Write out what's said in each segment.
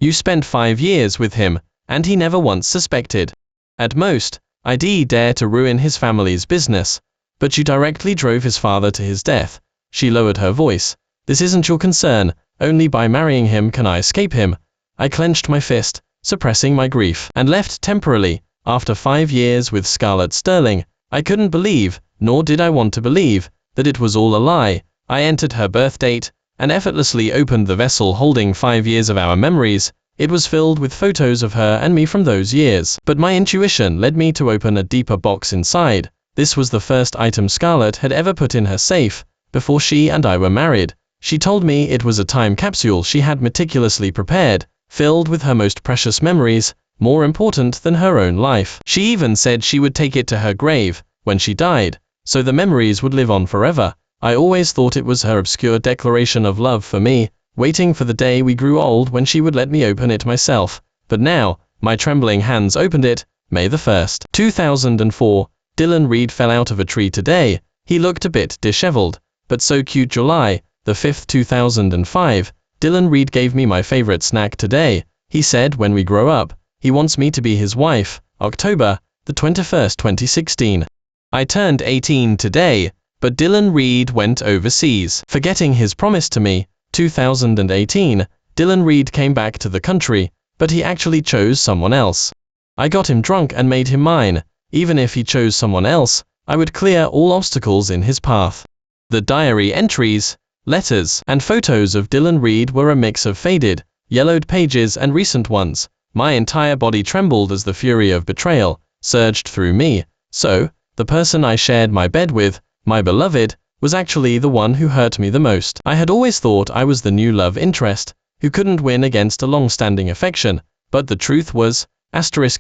You spent 5 years with him, and he never once suspected. At most, I'd dare to ruin his family's business. But you directly drove his father to his death. She lowered her voice. This isn't your concern, only by marrying him can I escape him. I clenched my fist, suppressing my grief, and left temporarily. After 5 years with Scarlett Sterling, I couldn't believe, nor did I want to believe, that it was all a lie. I entered her birth date, and effortlessly opened the vessel holding 5 years of our memories. It was filled with photos of her and me from those years. But my intuition led me to open a deeper box inside. This was the first item Scarlett had ever put in her safe, before she and I were married. She told me it was a time capsule she had meticulously prepared, filled with her most precious memories, more important than her own life. She even said she would take it to her grave, when she died, so the memories would live on forever. I always thought it was her obscure declaration of love for me, waiting for the day we grew old when she would let me open it myself. But now, my trembling hands opened it. May the 1st, 2004, Dylan Reed fell out of a tree today. He looked a bit disheveled, but so cute. July the 5th, 2005, Dylan Reed gave me my favorite snack today. He said when we grow up, he wants me to be his wife. October the 21st, 2016. I turned 18 today, but Dylan Reed went overseas, forgetting his promise to me. 2018, Dylan Reed came back to the country, but he actually chose someone else. I got him drunk and made him mine. Even if he chose someone else, I would clear all obstacles in his path. The diary entries, letters, and photos of Dylan Reed were a mix of faded, yellowed pages and recent ones. My entire body trembled as the fury of betrayal surged through me. So, the person I shared my bed with, my beloved, was actually the one who hurt me the most. I had always thought I was the new love interest, who couldn't win against a long-standing affection, but the truth was,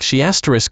she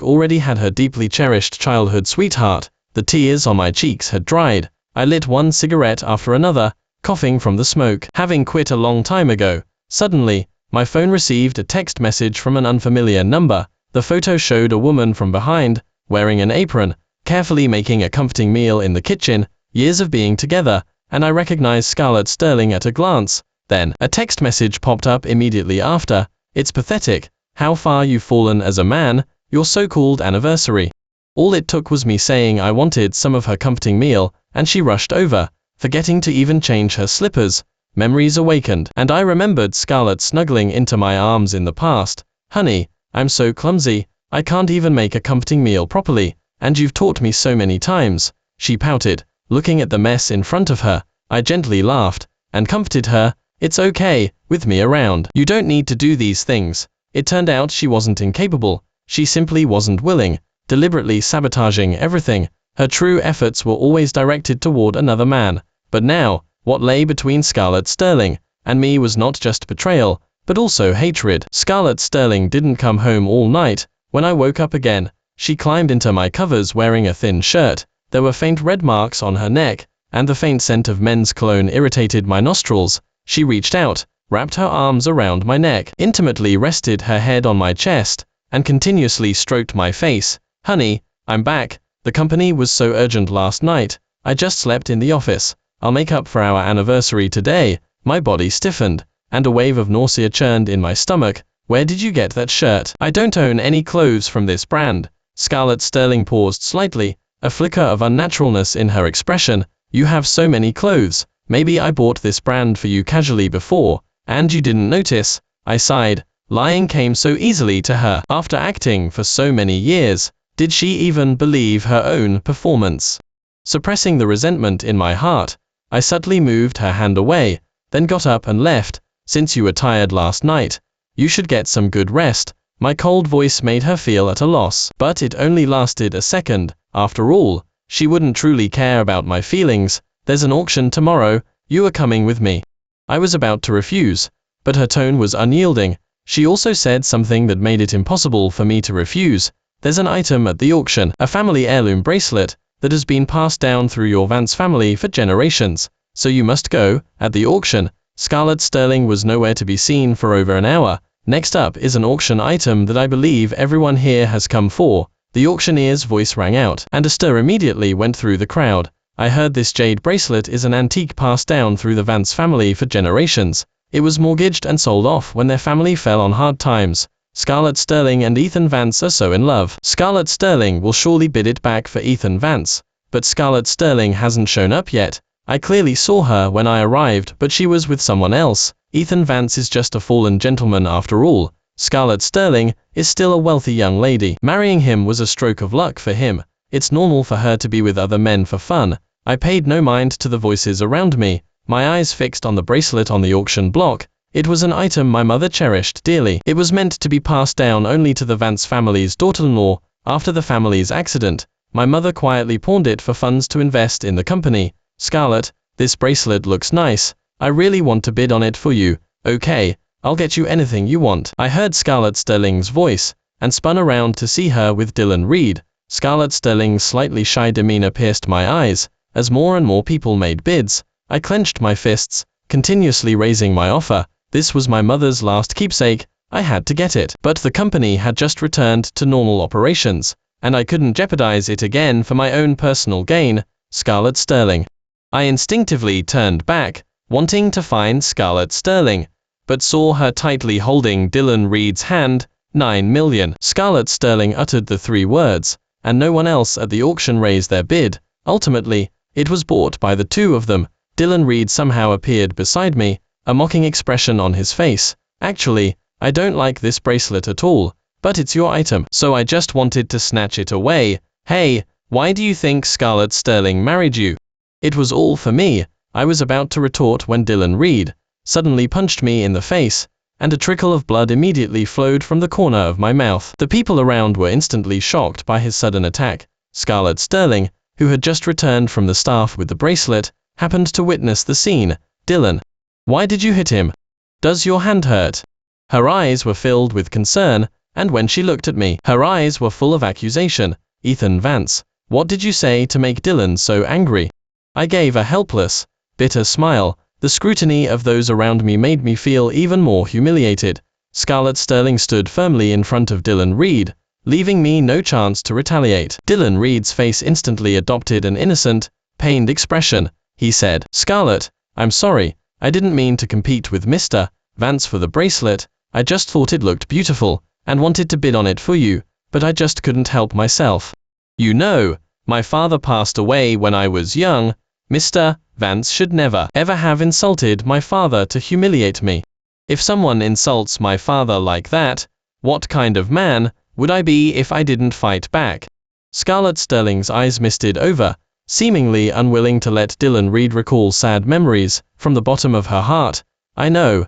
already had her deeply cherished childhood sweetheart. The tears on my cheeks had dried. I lit one cigarette after another, coughing from the smoke. Having quit a long time ago, suddenly, my phone received a text message from an unfamiliar number. The photo showed a woman from behind, wearing an apron, carefully making a comforting meal in the kitchen. Years of being together, and I recognized Scarlett Sterling at a glance. Then, a text message popped up immediately after. It's pathetic, how far you've fallen as a man, your so-called anniversary. All it took was me saying I wanted some of her comforting meal, and she rushed over, forgetting to even change her slippers. Memories awakened, and I remembered Scarlett snuggling into my arms in the past. Honey, I'm so clumsy, I can't even make a comforting meal properly, and you've taught me so many times. She pouted, looking at the mess in front of her. I gently laughed, and comforted her. It's okay, with me around. You don't need to do these things. It turned out she wasn't incapable, she simply wasn't willing, deliberately sabotaging everything. Her true efforts were always directed toward another man. But now, what lay between Scarlett Sterling and me was not just betrayal, but also hatred. Scarlett Sterling didn't come home all night. When I woke up again, she climbed into my covers wearing a thin shirt. There were faint red marks on her neck, and the faint scent of men's cologne irritated my nostrils. She reached out, wrapped her arms around my neck, intimately rested her head on my chest, and continuously stroked my face. Honey, I'm back. The company was so urgent last night. I just slept in the office. I'll make up for our anniversary today. My body stiffened, and a wave of nausea churned in my stomach. Where did you get that shirt? I don't own any clothes from this brand. Scarlett Sterling paused slightly, a flicker of unnaturalness in her expression. You have so many clothes. Maybe I bought this brand for you casually before, and you didn't notice. I sighed. Lying came so easily to her. After acting for so many years, did she even believe her own performance? Suppressing the resentment in my heart, I subtly moved her hand away, then got up and left. Since you were tired last night, you should get some good rest. My cold voice made her feel at a loss, but it only lasted a second. After all, she wouldn't truly care about my feelings. There's an auction tomorrow, you are coming with me. I was about to refuse, but her tone was unyielding. She also said something that made it impossible for me to refuse. There's an item at the auction, a family heirloom bracelet, that has been passed down through your Vance family for generations, so you must go. At the auction, Scarlett Sterling was nowhere to be seen for over an hour. Next up is an auction item that I believe everyone here has come for. The auctioneer's voice rang out, and a stir immediately went through the crowd. I heard this jade bracelet is an antique passed down through the Vance family for generations. It was mortgaged and sold off when their family fell on hard times. Scarlett Sterling and Ethan Vance are so in love. Scarlett Sterling will surely bid it back for Ethan Vance, but Scarlett Sterling hasn't shown up yet. I clearly saw her when I arrived, but she was with someone else. Ethan Vance is just a fallen gentleman after all. Scarlett Sterling is still a wealthy young lady. Marrying him was a stroke of luck for him. It's normal for her to be with other men for fun. I paid no mind to the voices around me, my eyes fixed on the bracelet on the auction block. It was an item my mother cherished dearly. It was meant to be passed down only to the Vance family's daughter-in-law. After the family's accident, my mother quietly pawned it for funds to invest in the company. Scarlett, this bracelet looks nice. I really want to bid on it for you. Okay, I'll get you anything you want. I heard Scarlett Sterling's voice, and spun around to see her with Dylan Reed. Scarlett Sterling's slightly shy demeanor pierced my eyes. As more and more people made bids, I clenched my fists, continuously raising my offer. This was my mother's last keepsake. I had to get it. But the company had just returned to normal operations, and I couldn't jeopardize it again for my own personal gain. Scarlett Sterling. I instinctively turned back, wanting to find Scarlett Sterling, but saw her tightly holding Dylan Reed's hand. 9 million. Scarlett Sterling uttered the 3 words, and no one else at the auction raised their bid. Ultimately, it was bought by the 2 of them. Dylan Reed somehow appeared beside me, a mocking expression on his face. Actually, I don't like this bracelet at all, but it's your item, so I just wanted to snatch it away. Hey, why do you think Scarlett Sterling married you? It was all for me. I was about to retort when Dylan Reed suddenly punched me in the face, and a trickle of blood immediately flowed from the corner of my mouth. The people around were instantly shocked by his sudden attack. Scarlett Sterling, who had just returned from the staff with the bracelet, happened to witness the scene. Dylan, why did you hit him? Does your hand hurt? Her eyes were filled with concern, and when she looked at me, her eyes were full of accusation. Ethan Vance, what did you say to make Dylan so angry? I gave a helpless, bitter smile. The scrutiny of those around me made me feel even more humiliated. Scarlett Sterling stood firmly in front of Dylan Reed, leaving me no chance to retaliate. Dylan Reed's face instantly adopted an innocent, pained expression. He said, Scarlett, I'm sorry, I didn't mean to compete with Mr. Vance for the bracelet. I just thought it looked beautiful, and wanted to bid on it for you, but I just couldn't help myself. You know, my father passed away when I was young. Mr. Vance should never, ever have insulted my father to humiliate me. If someone insults my father like that, what kind of man would I be if I didn't fight back? Scarlett Sterling's eyes misted over, seemingly unwilling to let Dylan Reed recall sad memories. From the bottom of her heart, I know,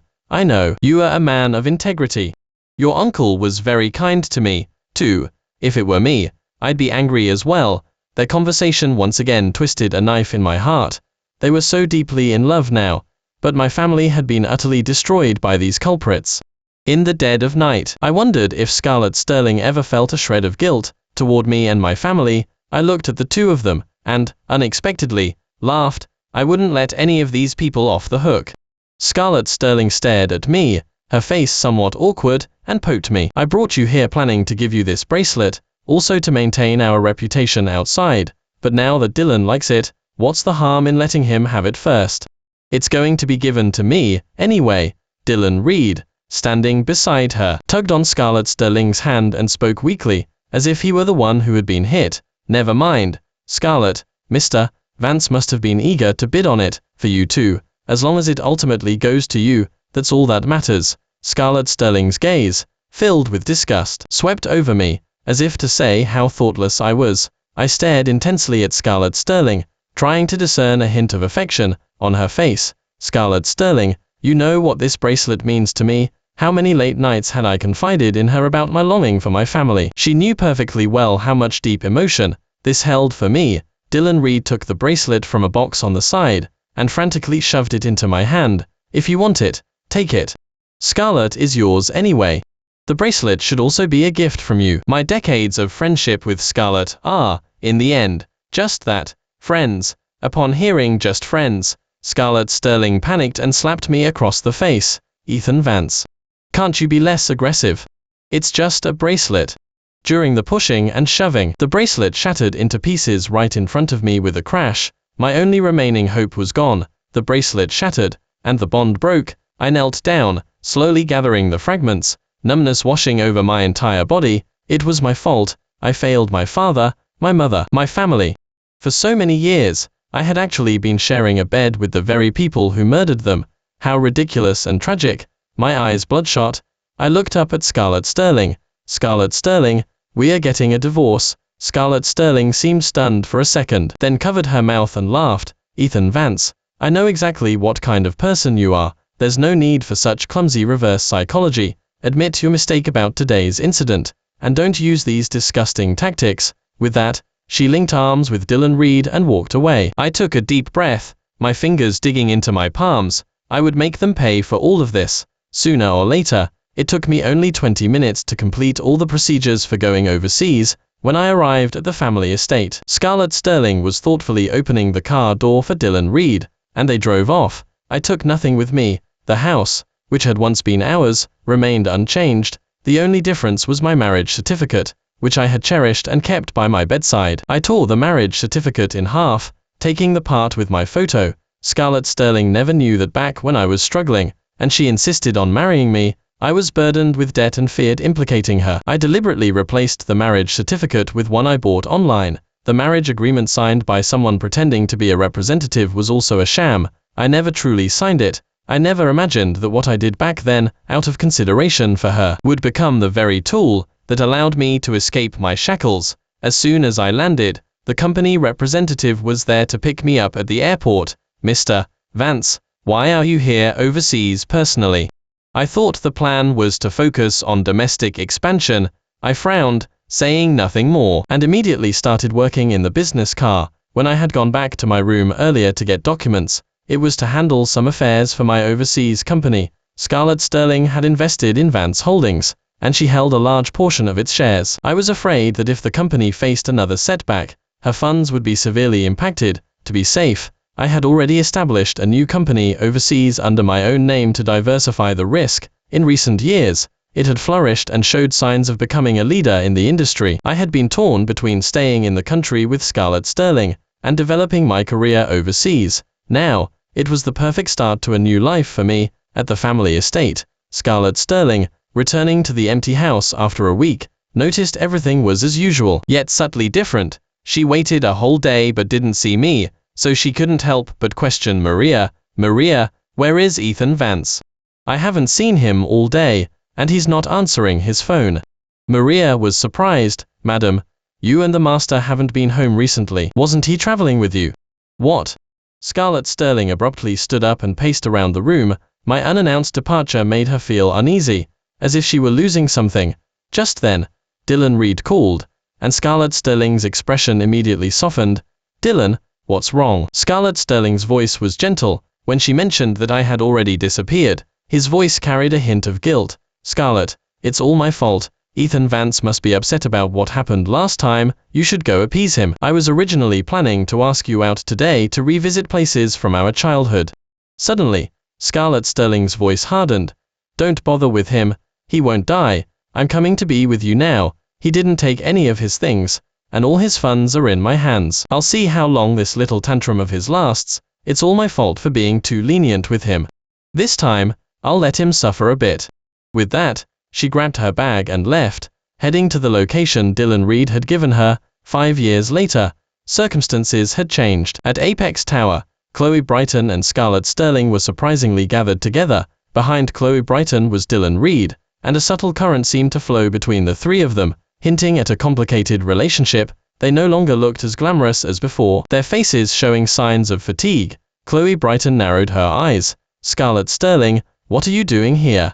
you are a man of integrity. Your uncle was very kind to me, too. If it were me, I'd be angry as well. Their conversation once again twisted a knife in my heart. They were so deeply in love now, but my family had been utterly destroyed by these culprits. In the dead of night, I wondered if Scarlett Sterling ever felt a shred of guilt toward me and my family. I looked at the 2 of them, and, unexpectedly, laughed. I wouldn't let any of these people off the hook. Scarlett Sterling stared at me, her face somewhat awkward, and poked me. I brought you here planning to give you this bracelet, also to maintain our reputation outside, but now that Dylan likes it, what's the harm in letting him have it first? It's going to be given to me, anyway. Dylan Reed, standing beside her, tugged on Scarlett Sterling's hand and spoke weakly, as if he were the one who had been hit. Never mind, Scarlett, Mr. Vance must have been eager to bid on it, for you too. As long as it ultimately goes to you, that's all that matters. Scarlett Sterling's gaze, filled with disgust, swept over me, as if to say how thoughtless I was. I stared intensely at Scarlett Sterling, trying to discern a hint of affection on her face. Scarlett Sterling, you know what this bracelet means to me. How many late nights had I confided in her about my longing for my family? She knew perfectly well how much deep emotion this held for me. Dylan Reed took the bracelet from a box on the side, and frantically shoved it into my hand. If you want it, take it. Scarlett is yours anyway. The bracelet should also be a gift from you. My decades of friendship with Scarlett are, in the end, just that, friends. Upon hearing just friends, Scarlett Sterling panicked and slapped me across the face. Ethan Vance, can't you be less aggressive? It's just a bracelet. During the pushing and shoving, the bracelet shattered into pieces right in front of me with a crash. My only remaining hope was gone. The bracelet shattered, and the bond broke. I knelt down, slowly gathering the fragments, numbness washing over my entire body. It was my fault. I failed my father, my mother, my family. For so many years, I had actually been sharing a bed with the very people who murdered them. How ridiculous and tragic. My eyes bloodshot. I looked up at Scarlett Sterling. Scarlett Sterling, we are getting a divorce. Scarlett Sterling seemed stunned for a second, then covered her mouth and laughed. Ethan Vance, I know exactly what kind of person you are. There's no need for such clumsy reverse psychology. Admit your mistake about today's incident, and don't use these disgusting tactics. With that, she linked arms with Dylan Reed and walked away. I took a deep breath, my fingers digging into my palms. I would make them pay for all of this. Sooner or later, it took me only 20 minutes to complete all the procedures for going overseas. When I arrived at the family estate, Scarlett Sterling was thoughtfully opening the car door for Dylan Reed, and they drove off. I took nothing with me. The house, which had once been ours, remained unchanged. The only difference was my marriage certificate, which I had cherished and kept by my bedside. I tore the marriage certificate in half, taking the part with my photo. Scarlett Sterling never knew that back when I was struggling, and she insisted on marrying me, I was burdened with debt and feared implicating her. I deliberately replaced the marriage certificate with one I bought online. The marriage agreement signed by someone pretending to be a representative was also a sham. I never truly signed it. I never imagined that what I did back then, out of consideration for her, would become the very tool that allowed me to escape my shackles. As soon as I landed, the company representative was there to pick me up at the airport. Mr. Vance, why are you here overseas personally? I thought the plan was to focus on domestic expansion. I frowned, saying nothing more, and immediately started working in the business car. When I had gone back to my room earlier to get documents, it was to handle some affairs for my overseas company. Scarlett Sterling had invested in Vance Holdings, and she held a large portion of its shares. I was afraid that if the company faced another setback, her funds would be severely impacted. To be safe, I had already established a new company overseas under my own name to diversify the risk. In recent years, it had flourished and showed signs of becoming a leader in the industry. I had been torn between staying in the country with Scarlett Sterling and developing my career overseas. Now, it was the perfect start to a new life for me. At the family estate, Scarlett Sterling, returning to the empty house after a week, noticed everything was as usual, yet subtly different. She waited a whole day but didn't see me, so she couldn't help but question Maria. Maria, where is Ethan Vance? I haven't seen him all day, and he's not answering his phone. Maria was surprised. Madam, you and the master haven't been home recently. Wasn't he traveling with you? What? Scarlett Sterling abruptly stood up and paced around the room. My unannounced departure made her feel uneasy, as if she were losing something. Just then, Dylan Reed called, and Scarlett Sterling's expression immediately softened. Dylan, what's wrong? Scarlett Sterling's voice was gentle. When she mentioned that I had already disappeared, his voice carried a hint of guilt. Scarlett, it's all my fault. Ethan Vance must be upset about what happened last time. You should go appease him. I was originally planning to ask you out today to revisit places from our childhood. Suddenly, Scarlett Sterling's voice hardened. Don't bother with him. He won't die. I'm coming to be with you now. He didn't take any of his things, and all his funds are in my hands. I'll see how long this little tantrum of his lasts. It's all my fault for being too lenient with him. This time, I'll let him suffer a bit. With that, she grabbed her bag and left, heading to the location Dylan Reed had given her. 5 years later, circumstances had changed. At Apex Tower, Chloe Brighton and Scarlett Sterling were surprisingly gathered together. Behind Chloe Brighton was Dylan Reed, and a subtle current seemed to flow between the three of them, hinting at a complicated relationship. They no longer looked as glamorous as before, their faces showing signs of fatigue. Chloe Brighton narrowed her eyes. Scarlett Sterling, what are you doing here?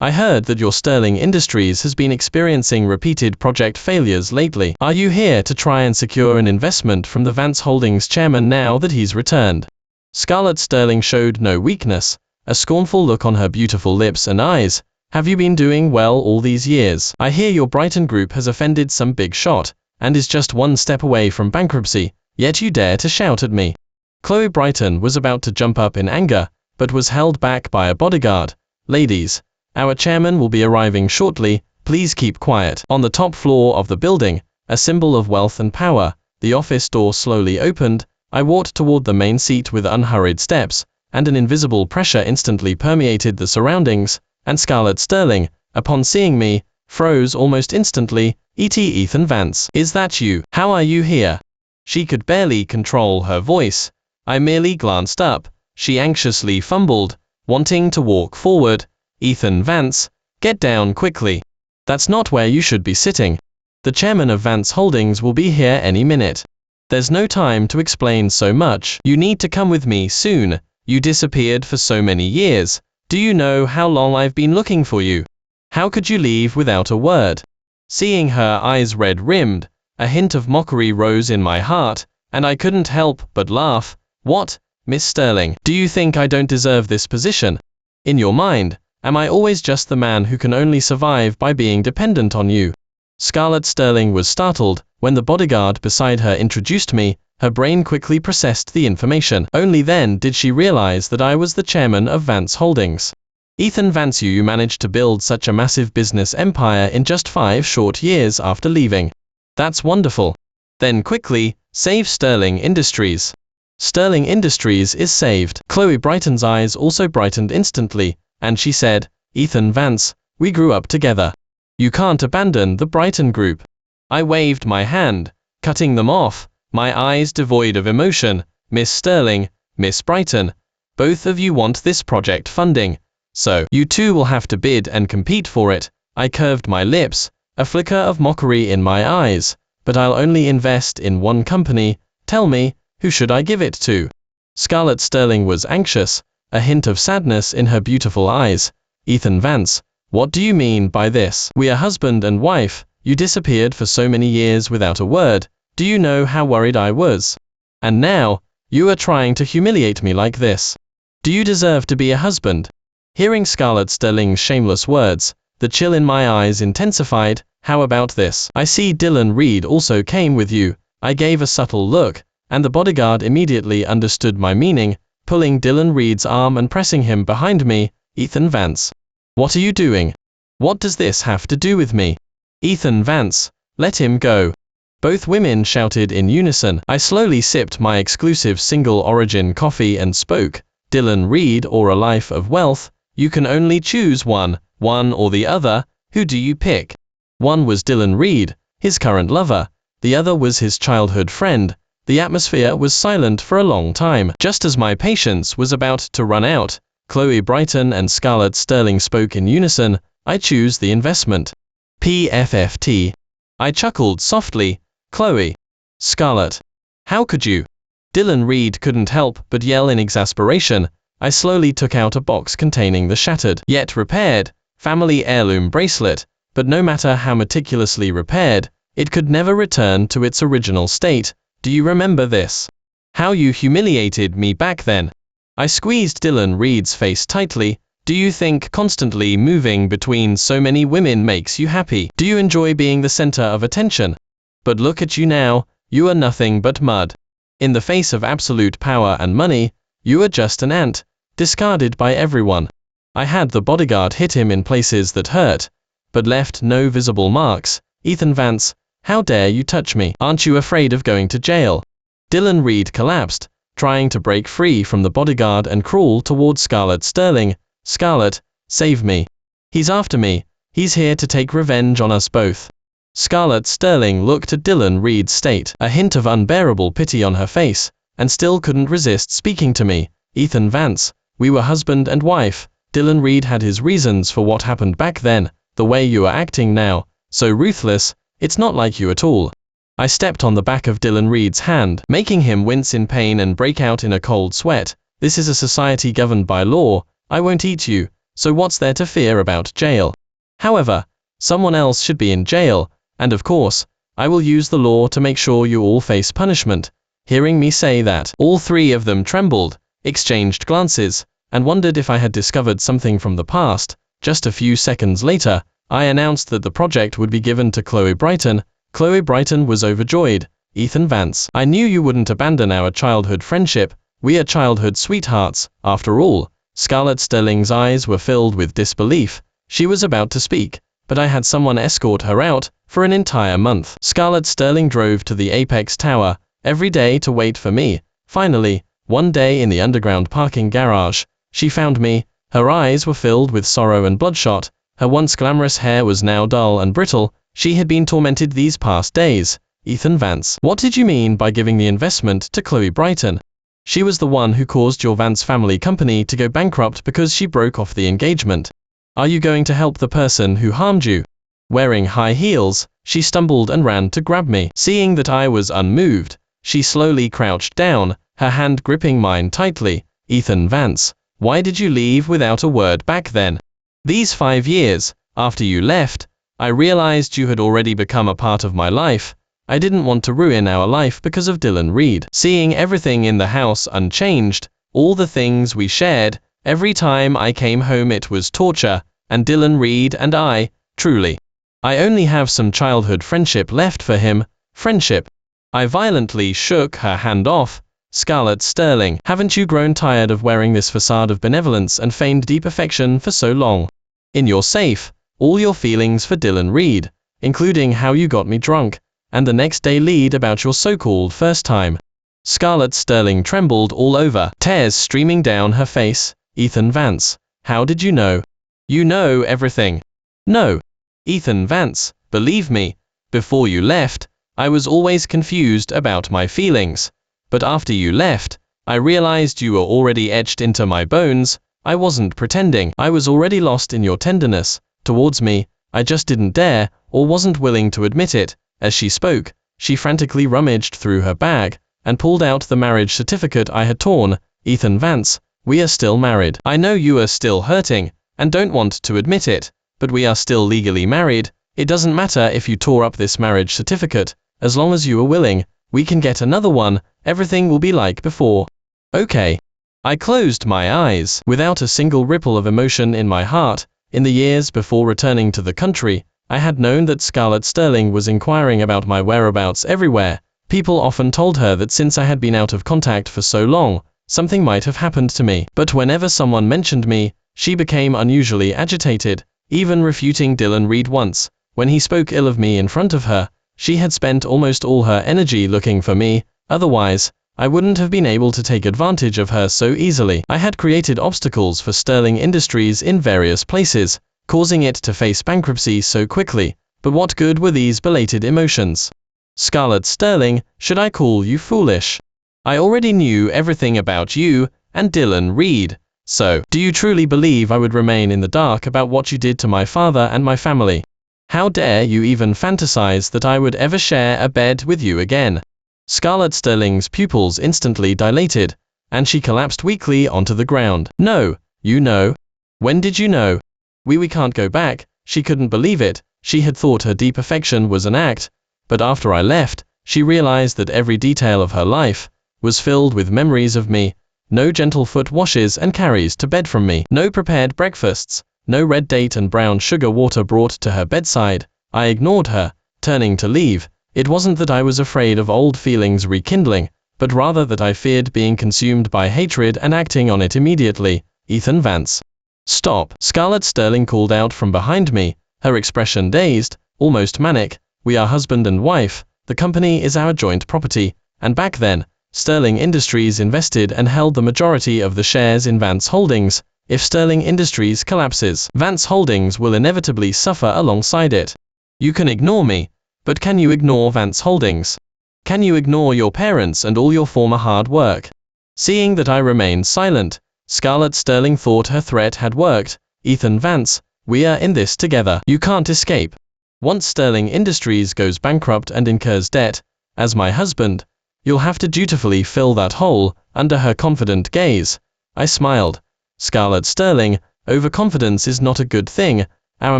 I heard that your Sterling Industries has been experiencing repeated project failures lately. Are you here to try and secure an investment from the Vance Holdings chairman now that he's returned? Scarlett Sterling showed no weakness, a scornful look on her beautiful lips and eyes. Have you been doing well all these years? I hear your Brighton Group has offended some big shot, and is just one step away from bankruptcy, yet you dare to shout at me. Chloe Brighton was about to jump up in anger, but was held back by a bodyguard. Ladies, our chairman will be arriving shortly, please keep quiet. On the top floor of the building, a symbol of wealth and power, the office door slowly opened. I walked toward the main seat with unhurried steps, and an invisible pressure instantly permeated the surroundings, and Scarlett Sterling, upon seeing me, froze almost instantly. Ethan Vance. Is that you? How are you here? She could barely control her voice. I merely glanced up. She anxiously fumbled, wanting to walk forward. Ethan Vance, get down quickly. That's not where you should be sitting. The chairman of Vance Holdings will be here any minute. There's no time to explain so much. You need to come with me soon. You disappeared for so many years. Do you know how long I've been looking for you? How could you leave without a word? Seeing her eyes red-rimmed, a hint of mockery rose in my heart, and I couldn't help but laugh. What, Miss Sterling, do you think I don't deserve this position? In your mind, am I always just the man who can only survive by being dependent on you? Scarlett Sterling was startled. When the bodyguard beside her introduced me, her brain quickly processed the information. Only then did she realize that I was the chairman of Vance Holdings. Ethan Vance, you managed to build such a massive business empire in just 5 short years after leaving. That's wonderful. Then quickly, save Sterling Industries. Sterling Industries is saved. Chloe Brighton's eyes also brightened instantly, and she said, Ethan Vance, we grew up together. You can't abandon the Brighton Group. I waved my hand, cutting them off, my eyes devoid of emotion. Miss Sterling, Miss Brighton, both of you want this project funding, so you two will have to bid and compete for it. I curved my lips, a flicker of mockery in my eyes. But I'll only invest in one company. Tell me, who should I give it to? Scarlett Sterling was anxious, a hint of sadness in her beautiful eyes. Ethan Vance, what do you mean by this? We are husband and wife. You disappeared for so many years without a word. Do you know how worried I was? And now, you are trying to humiliate me like this. Do you deserve to be a husband? Hearing Scarlett Sterling's shameless words, the chill in my eyes intensified. How about this? I see Dylan Reed also came with you. I gave a subtle look, and the bodyguard immediately understood my meaning, pulling Dylan Reed's arm and pressing him behind me. Ethan Vance. What are you doing? What does this have to do with me? Ethan Vance, let him go. Both women shouted in unison. I slowly sipped my exclusive single-origin coffee and spoke. Dylan Reed or a life of wealth? You can only choose one or the other. Who do you pick? One was Dylan Reed, his current lover. The other was his childhood friend. The atmosphere was silent for a long time. Just as my patience was about to run out, Chloe Brighton and Scarlett Sterling spoke in unison. I choose the investment. PFFT. I chuckled softly. Chloe. Scarlett. How could you? Dylan Reed couldn't help but yell in exasperation. I slowly took out a box containing the shattered, yet repaired, family heirloom bracelet, but no matter how meticulously repaired, it could never return to its original state. Do you remember this? How you humiliated me back then? I squeezed Dylan Reed's face tightly. Do you think constantly moving between so many women makes you happy? Do you enjoy being the center of attention? But look at you now, you are nothing but mud. In the face of absolute power and money, you are just an ant, discarded by everyone. I had the bodyguard hit him in places that hurt, but left no visible marks. Ethan Vance, how dare you touch me? Aren't you afraid of going to jail? Dylan Reed collapsed, trying to break free from the bodyguard and crawl towards Scarlett Sterling. Scarlett, save me. He's after me. He's here to take revenge on us both. Scarlett Sterling looked at Dylan Reed's state, a hint of unbearable pity on her face, and still couldn't resist speaking to me. Ethan Vance, we were husband and wife. Dylan Reed had his reasons for what happened back then. The way you are acting now, so ruthless, it's not like you at all. I stepped on the back of Dylan Reed's hand, making him wince in pain and break out in a cold sweat. This is a society governed by law. I won't eat you, so what's there to fear about jail? However, someone else should be in jail, and of course, I will use the law to make sure you all face punishment. Hearing me say that, all three of them trembled, exchanged glances, and wondered if I had discovered something from the past. Just a few seconds later, I announced that the project would be given to Chloe Brighton. Chloe Brighton was overjoyed. Ethan Vance, I knew you wouldn't abandon our childhood friendship. We are childhood sweethearts, after all. Scarlett Sterling's eyes were filled with disbelief. She was about to speak, but I had someone escort her out for an entire month. Scarlett Sterling drove to the Apex Tower every day to wait for me. Finally, One day in the underground parking garage, she found me. Her eyes were filled with sorrow and bloodshot. Her once glamorous hair was now dull and brittle. She had been tormented these past days. Ethan Vance, what did you mean by giving the investment to Chloe Brighton? She was the one who caused your Vance family company to go bankrupt because she broke off the engagement. Are you going to help the person who harmed you? Wearing high heels, she stumbled and ran to grab me. Seeing that I was unmoved, she slowly crouched down, her hand gripping mine tightly. Ethan Vance, why did you leave without a word back then? These 5 years, after you left, I realized you had already become a part of my life. I didn't want to ruin our life because of Dylan Reed. Seeing everything in the house unchanged, all the things we shared, every time I came home it was torture, and Dylan Reed and I, truly. I only have some childhood friendship left for him. Friendship. I violently shook her hand off. Scarlett Sterling, haven't you grown tired of wearing this facade of benevolence and feigned deep affection for so long? In your safe, all your feelings for Dylan Reed, including how you got me drunk, and the next day lead about your so-called first time. Scarlett Sterling trembled all over, tears streaming down her face. Ethan Vance, how did you know? You know everything. No. Ethan Vance, believe me, before you left, I was always confused about my feelings. But after you left, I realized you were already etched into my bones. I wasn't pretending. I was already lost in your tenderness towards me. I just didn't dare, or wasn't willing to admit it. As she spoke, she frantically rummaged through her bag and pulled out the marriage certificate I had torn. Ethan Vance, we are still married. I know you are still hurting and don't want to admit it, but we are still legally married. It doesn't matter if you tore up this marriage certificate, as long as you are willing, we can get another one. Everything will be like before. Okay. I closed my eyes. Without a single ripple of emotion in my heart, in the years before returning to the country, I had known that Scarlett Sterling was inquiring about my whereabouts everywhere. People often told her that since I had been out of contact for so long, something might have happened to me. But whenever someone mentioned me, she became unusually agitated, even refuting Dylan Reed once. When he spoke ill of me in front of her, she had spent almost all her energy looking for me. Otherwise, I wouldn't have been able to take advantage of her so easily. I had created obstacles for Sterling Industries in various places, causing it to face bankruptcy so quickly. But what good were these belated emotions? Scarlett Sterling, should I call you foolish? I already knew everything about you and Dylan Reed. So, do you truly believe I would remain in the dark about what you did to my father and my family? How dare you even fantasize that I would ever share a bed with you again? Scarlett Sterling's pupils instantly dilated, and she collapsed weakly onto the ground. No, you know. When did you know? We can't go back. She couldn't believe it. She had thought her deep affection was an act, but after I left, she realized that every detail of her life was filled with memories of me. No gentle foot washes and carries to bed from me. No prepared breakfasts. No red date and brown sugar water brought to her bedside. I ignored her, turning to leave. It wasn't that I was afraid of old feelings rekindling, but rather that I feared being consumed by hatred and acting on it immediately. Ethan Vance. Stop. Scarlett Sterling called out from behind me, her expression dazed, almost manic. We are husband and wife. The company is our joint property, and back then, Sterling Industries invested and held the majority of the shares in Vance Holdings. If Sterling Industries collapses, Vance Holdings will inevitably suffer alongside it. You can ignore me, but can you ignore Vance Holdings? Can you ignore your parents and all your former hard work? Seeing that I remained silent, Scarlett Sterling thought her threat had worked. Ethan Vance, we are in this together. You can't escape. Once Sterling Industries goes bankrupt and incurs debt, as my husband, you'll have to dutifully fill that hole. Under her confident gaze, I smiled. Scarlett Sterling, overconfidence is not a good thing. Our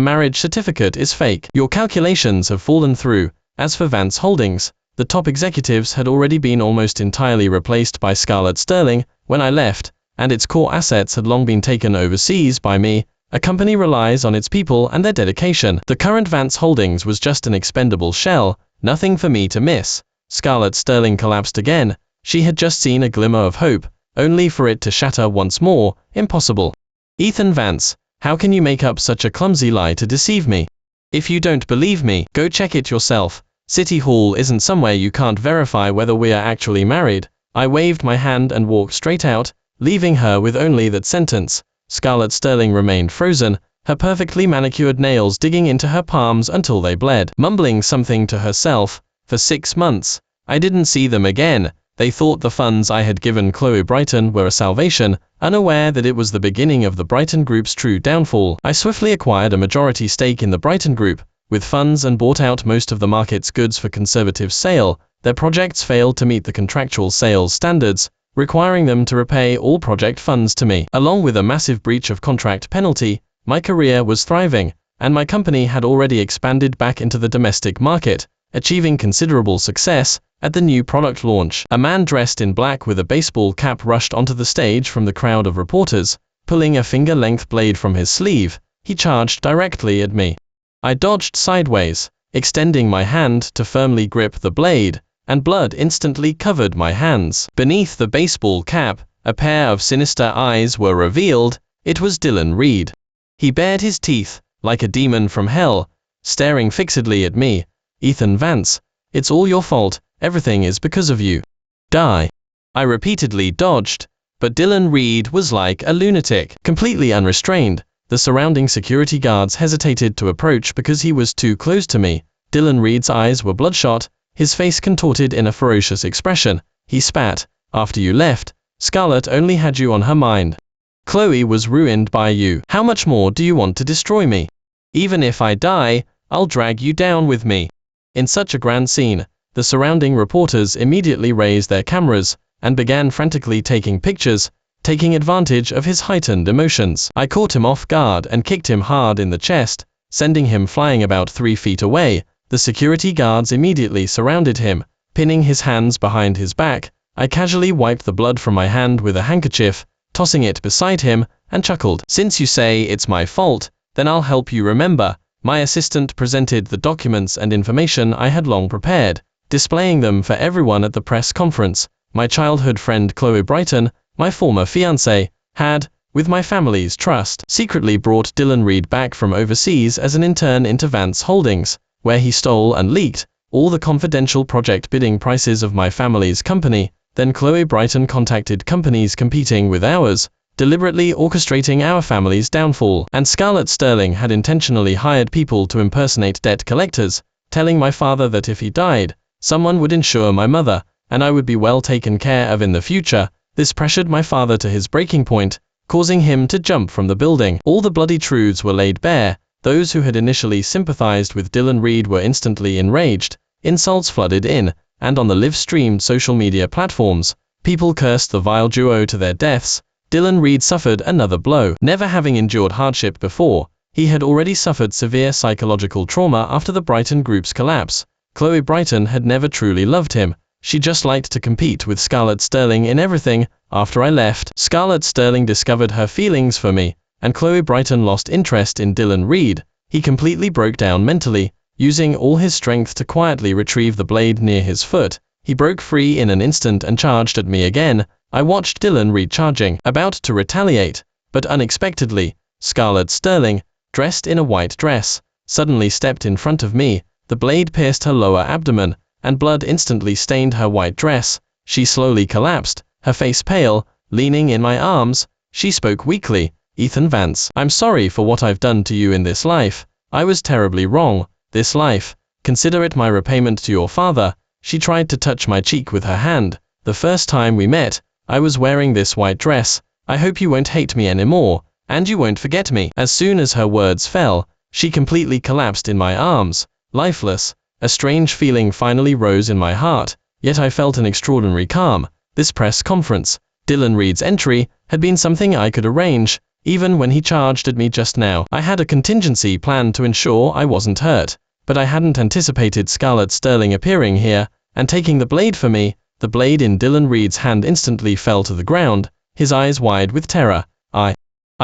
marriage certificate is fake. Your calculations have fallen through. As for Vance Holdings, the top executives had already been almost entirely replaced by Scarlett Sterling when I left, and its core assets had long been taken overseas by me. A company relies on its people and their dedication. The current Vance Holdings was just an expendable shell, nothing for me to miss. Scarlett Sterling collapsed again. She had just seen a glimmer of hope, only for it to shatter once more. Impossible. Ethan Vance, how can you make up such a clumsy lie to deceive me? If you don't believe me, go check it yourself. City Hall isn't somewhere you can't verify whether we are actually married. I waved my hand and walked straight out, leaving her with only that sentence. Scarlett Sterling remained frozen, her perfectly manicured nails digging into her palms until they bled. Mumbling something to herself, for 6 months, I didn't see them again. They thought the funds I had given Chloe Brighton were a salvation, unaware that it was the beginning of the Brighton Group's true downfall. I swiftly acquired a majority stake in the Brighton Group, with funds, and bought out most of the market's goods for conservative sale. Their projects failed to meet the contractual sales standards, requiring them to repay all project funds to me. Along with a massive breach of contract penalty, my career was thriving, and my company had already expanded back into the domestic market, achieving considerable success. At the new product launch, a man dressed in black with a baseball cap rushed onto the stage from the crowd of reporters. Pulling a finger-length blade from his sleeve, he charged directly at me. I dodged sideways, extending my hand to firmly grip the blade, and blood instantly covered my hands. Beneath the baseball cap, a pair of sinister eyes were revealed. It was Dylan Reed. He bared his teeth, like a demon from hell, staring fixedly at me. "Ethan Vance, it's all your fault. Everything is because of you. Die." I repeatedly dodged, but Dylan Reed was like a lunatic, completely unrestrained. The surrounding security guards hesitated to approach because he was too close to me. Dylan Reed's eyes were bloodshot, his face contorted in a ferocious expression. He spat. "After you left, Scarlett only had you on her mind. Chloe was ruined by you. How much more do you want to destroy me? Even if I die, I'll drag you down with me." In such a grand scene, the surrounding reporters immediately raised their cameras and began frantically taking pictures, taking advantage of his heightened emotions. I caught him off guard and kicked him hard in the chest, sending him flying about 3 feet away. The security guards immediately surrounded him, pinning his hands behind his back. I casually wiped the blood from my hand with a handkerchief, tossing it beside him, and chuckled. "Since you say it's my fault, then I'll help you remember." My assistant presented the documents and information I had long prepared, displaying them for everyone at the press conference. My childhood friend Chloe Brighton, my former fiancée, had, with my family's trust, secretly brought Dylan Reed back from overseas as an intern into Vance Holdings, where he stole and leaked all the confidential project bidding prices of my family's company. Then Chloe Brighton contacted companies competing with ours, deliberately orchestrating our family's downfall. And Scarlett Sterling had intentionally hired people to impersonate debt collectors, telling my father that if he died, someone would insure my mother, and I would be well taken care of in the future. This pressured my father to his breaking point, causing him to jump from the building. All the bloody truths were laid bare. Those who had initially sympathized with Dylan Reed were instantly enraged. Insults flooded in, and on the live-streamed social media platforms, people cursed the vile duo to their deaths. Dylan Reed suffered another blow. Never having endured hardship before, he had already suffered severe psychological trauma after the Brighton Group's collapse. Chloe Brighton had never truly loved him. She just liked to compete with Scarlett Sterling in everything. After I left, Scarlett Sterling discovered her feelings for me, and Chloe Brighton lost interest in Dylan Reed. He completely broke down mentally, using all his strength to quietly retrieve the blade near his foot. He broke free in an instant and charged at me again. I watched Dylan Reed charging, about to retaliate, but unexpectedly, Scarlett Sterling, dressed in a white dress, suddenly stepped in front of me. The blade pierced her lower abdomen, and blood instantly stained her white dress. She slowly collapsed, her face pale. Leaning in my arms, she spoke weakly. "Ethan Vance, I'm sorry for what I've done to you in this life. I was terribly wrong. This life, consider it my repayment to your father." She tried to touch my cheek with her hand. "The first time we met, I was wearing this white dress. I hope you won't hate me anymore, and you won't forget me." As soon as her words fell, she completely collapsed in my arms, lifeless. A strange feeling finally rose in my heart, yet I felt an extraordinary calm. This press conference, Dylan Reed's entry, had been something I could arrange. Even when he charged at me just now, I had a contingency plan to ensure I wasn't hurt. But I hadn't anticipated Scarlett Sterling appearing here, and taking the blade for me. The blade in Dylan Reed's hand instantly fell to the ground, his eyes wide with terror. I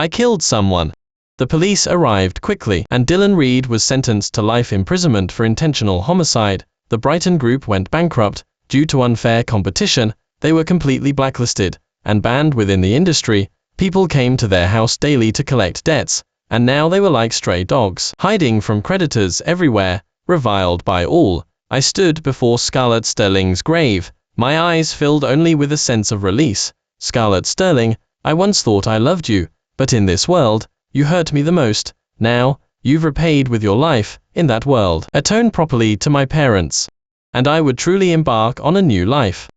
killed someone." The police arrived quickly, and Dylan Reed was sentenced to life imprisonment for intentional homicide. The Brighton Group went bankrupt. Due to unfair competition, they were completely blacklisted and banned within the industry. People came to their house daily to collect debts, and now they were like stray dogs, hiding from creditors everywhere, reviled by all. I stood before Scarlett Sterling's grave, My eyes filled only with a sense of release. Scarlett Sterling, I once thought I loved you, but in this world, you hurt me the most. Now, you've repaid with your life, in that world. Atone properly to my parents, and I would truly embark on a new life.